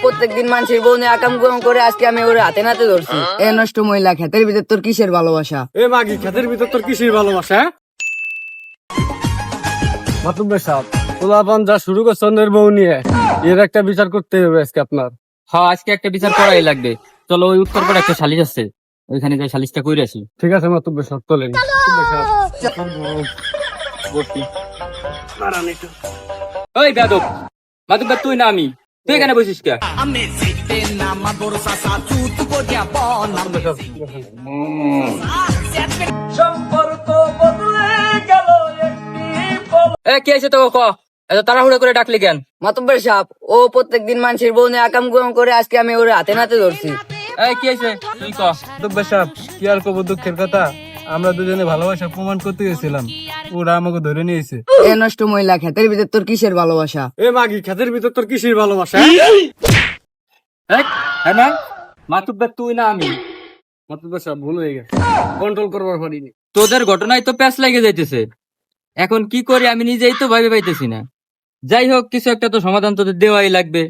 প্রত্যেকদিন মানুষের বউ নিয়ে আকাম কুকাম করে, আজকে আমি ওর হাতে নাতে ধরছি। এ নষ্ট মহিলা, ক্ষেতের ভিতর তোর কিসের ভালোবাসা? এ মাগি, খেতের ভিতর তোর কিসের ভালোবাসা? মাতুব সাহেব, পোলাপান যা শুরু করছে অন্যের বউ নিয়ে, এর একটা বিচার করতে হবে আজকে আপনার। হ্যাঁ, আজকে একটা বিচার করাই লাগবে। চলো, ওই উত্তর পাড়ে একটা সালিশ আছে, ওইখানে যাই সালিশটা কইরে আসি। ঠিক আছে মাতুব সাহেব, তোলেন। ওই বেয়াদব, মাতুব্বা তুই না আমি, তুই এখানে বসিস কে? এ কি আছে তো ক, এত তাড়াহুড়ো করে ডাকলি কেন? মাতুব্বর সাহেব, ও প্রত্যেকদিন মানুষের বউ নিয়ে আকাম কুকাম করে, আজকে আমি ওর হাতে নাতে ধরছি। এই কি আছে তুই ক। মাতুব সাহেব, কি আর কব দুঃখের কথা, আমরা দুজনে ভালোবাসা প্রমাণ করতে গেছিলাম, ওরা আমাকে ধরে নিয়েছে। এ নষ্ট মহিলা, ক্ষেতের ভিতর তোর কিসের ভালোবাসা? এ মাগি, খেতের ভিতর তোর কিসের ভালোবাসা? হ্যাঁ না, মাতুব্বা তুই না আমি। মাতুব সাহেব, ভুল হয়ে গেছে, কন্ট্রোল করবার পারিনি। তোদের ঘটনায় তো প্যাঁচ লেগে যাইতেছে, এখন কি করি আমি নিজেই তো ভাবে পাইতেছি না। যাই হোক, কিছু একটা তো সমাধান তোদের দেওয়াই লাগবে।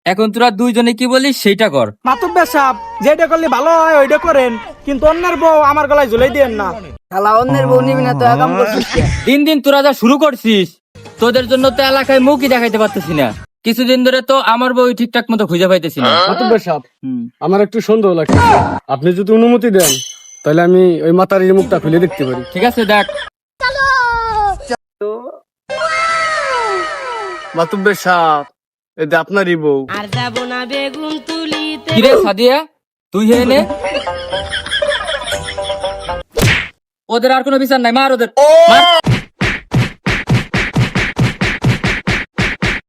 এখন তোরা দুইজনে কি বলিস সেইটা কর। মাতুব্বার সাহেব, যেটা করলে ভালো হয় ওইটা করেন, কিন্তু অন্যের বউ আমার গলায় ঝুলাই দিয়েন না। শালা অন্যের বউ নিবি না তো আকাম করছিস কে? দিন দিন তোরা যা শুরু করছিস, তোদের জন্য তো এলাকায় মুখই দেখাইতে পারতেছি না। কিছুদিন ধরে তো আমার বই ঠিকঠাক মতো খুঁজে পাইতেছি না। মাতুব সাহেব, আমার একটু সন্দেহ লাগছে, আপনি যদি অনুমতি দেন তাহলে আমি ওই মাতারির মুখটা খুলে দেখতে পারি। ঠিক আছে, দেখ। মাতুব সাহেব, এটা আপনারই বউ। আর যাব না বেগুন তুলিতে। কিরে সাদিয়া, তুই হে নে। ওদের আর কোনো বিচার নাই, মার ওদের, মার।